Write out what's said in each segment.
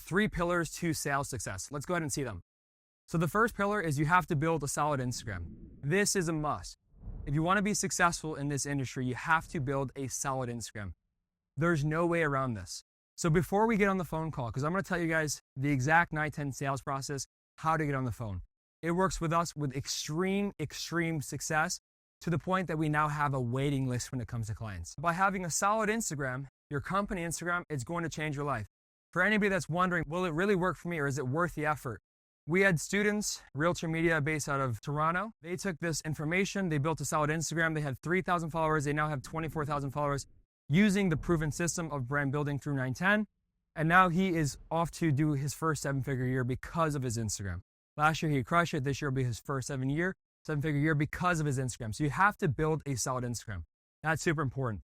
3 pillars to sales success. Let's go ahead and see them. So the first pillar is you have to build a solid Instagram. This is a must. If you want to be successful in this industry, you have to build a solid Instagram. There's no way around this. So before we get on the phone call, because I'm going to tell you guys the exact 9-10 sales process, how to get on the phone. It works with us with extreme success to the point that we now have a waiting list when it comes to clients. By having a solid Instagram, your company Instagram, it's going to change your life. For anybody that's wondering, will it really work for me or is it worth the effort? We had students, Realtor Media based out of Toronto. They took this information, they built a solid Instagram. They had 3,000 followers. They now have 24,000 followers using the proven system of brand building through 9-10. And now he is off to do his first 7-figure year because of his Instagram. Last year he crushed it. This year will be his first 7-figure year because of his Instagram. So you have to build a solid Instagram. That's super important.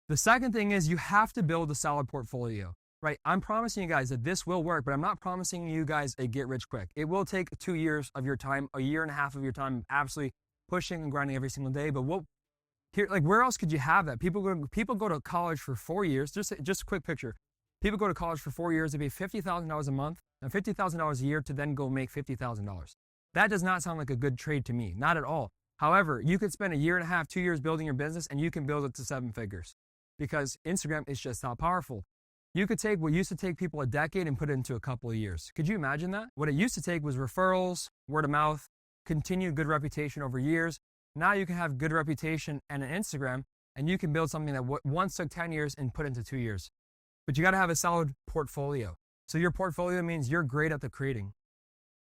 The second thing is you have to build a solid portfolio, right? I'm promising you guys that this will work, but I'm not promising you guys a get rich quick. It will take 2 years of your time, a year and a half of your time, absolutely pushing and grinding every single day. But where else could you have that? People go to college for 4 years. Just a quick picture. People go to college for 4 years. They pay $50,000 a month and $50,000 a year to then go make $50,000. That does not sound like a good trade to me, not at all. However, you could spend a year and a half, 2 years building your business and you can build it to 7 figures because Instagram is just that powerful. You could take what used to take people a decade and put it into a couple of years. Could you imagine that? What it used to take was referrals, word of mouth, continued good reputation over years. Now you can have good reputation and an Instagram and you can build something that once took 10 years and put into 2 years. But you got to have a solid portfolio. So your portfolio means you're great at the creating.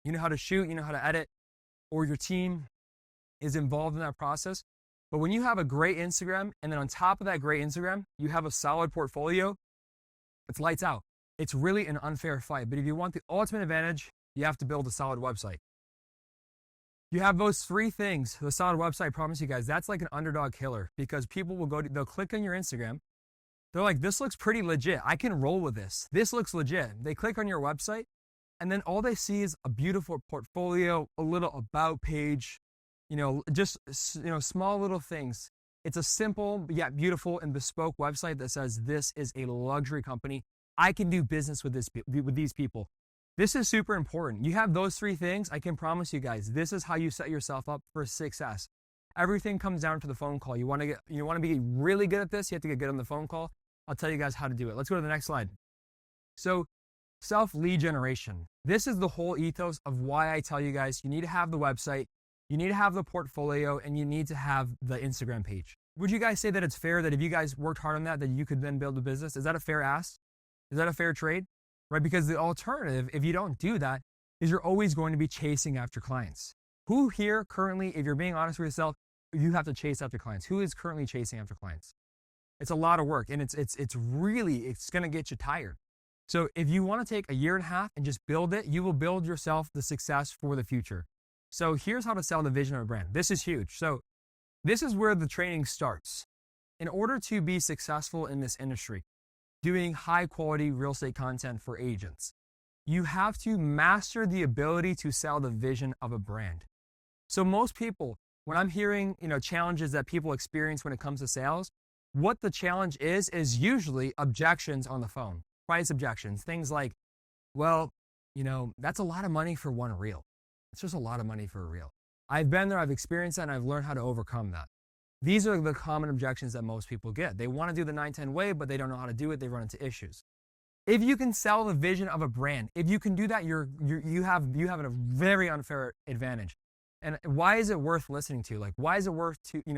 You know how to shoot, you know how to edit, or your team is involved in that process. But when you have a great Instagram, and then on top of that great Instagram, you have a solid portfolio, it's lights out. It's really an unfair fight. But if you want the ultimate advantage, you have to build a solid website. You have those 3 things. The solid website, I promise you guys, that's like an underdog killer because people will they'll click on your Instagram. They're like, this looks pretty legit. I can roll with this. This looks legit. They click on your website and then all they see is a beautiful portfolio, a little about page, just small little things. It's a simple yet beautiful and bespoke website that says this is a luxury company. I can do business with these people. This is super important. You have those 3 things. I can promise you guys, this is how you set yourself up for success. Everything comes down to the phone call. You want to be really good at this. You have to get good on the phone call. I'll tell you guys how to do it. Let's go to the next slide. So self-lead generation. This is the whole ethos of why I tell you guys you need to have the website, you need to have the portfolio, and you need to have the Instagram page. Would you guys say that it's fair that if you guys worked hard on that you could then build a business? Is that a fair ask? Is that a fair trade? Right? Because the alternative, if you don't do that, is you're always going to be chasing after clients. Who here currently, if you're being honest with yourself, you have to chase after clients? Who is currently chasing after clients? It's a lot of work and it's going to get you tired. So if you want to take a year and a half and just build it, you will build yourself the success for the future. So here's how to sell the vision of a brand. This is huge. So this is where the training starts. In order to be successful in this industry, doing high quality real estate content for agents, you have to master the ability to sell the vision of a brand. So most people, when I'm hearing, challenges that people experience when it comes to sales, what the challenge is usually objections on the phone, price objections, things like, well, that's a lot of money for one reel. It's just a lot of money for a reel. I've been there, I've experienced that, and I've learned how to overcome that. These are the common objections that most people get. They want to do the 9-10 way, but they don't know how to do it. They run into issues. If you can sell the vision of a brand, if you can do that, you have a very unfair advantage. And why is it worth listening to? Like, why is it worth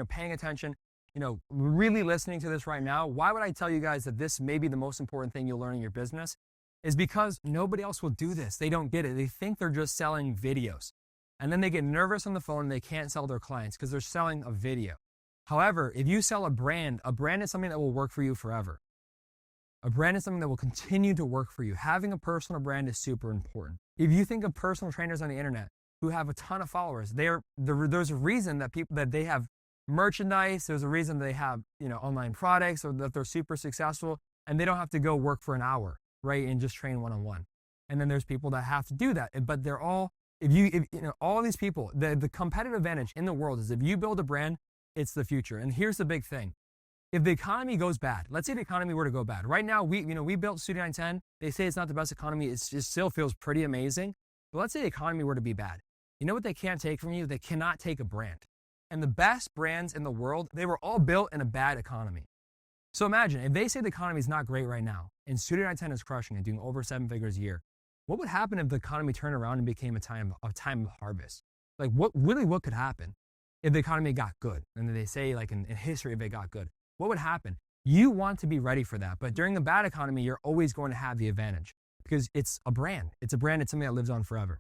paying attention, really listening to this right now? Why would I tell you guys that this may be the most important thing you'll learn in your business? Is because nobody else will do this. They don't get it. They think they're just selling videos. And then they get nervous on the phone and they can't sell their clients because they're selling a video. However, if you sell a brand is something that will work for you forever. A brand is something that will continue to work for you. Having a personal brand is super important. If you think of personal trainers on the internet who have a ton of followers, there's a reason that they have merchandise. There's a reason they have, online products, or that they're super successful and they don't have to go work for an hour, right? And just train one-on-one. And then there's people that have to do that, but they're all, all of these people, the competitive advantage in the world is if you build a brand, it's the future. And here's the big thing. If the economy goes bad, let's say the economy were to go bad. Right now, we built Studio 910. They say it's not the best economy. It still feels pretty amazing. But let's say the economy were to be bad. You know what they can't take from you? They cannot take a brand. And the best brands in the world, they were all built in a bad economy. So imagine, if they say the economy is not great right now, and Studio 910 is crushing it, doing over 7 figures a year, what would happen if the economy turned around and became a time of harvest? Like, what could happen if the economy got good? And they say, like, in history, if it got good, what would happen? You want to be ready for that. But during a bad economy, you're always going to have the advantage because it's a brand. It's something that lives on forever.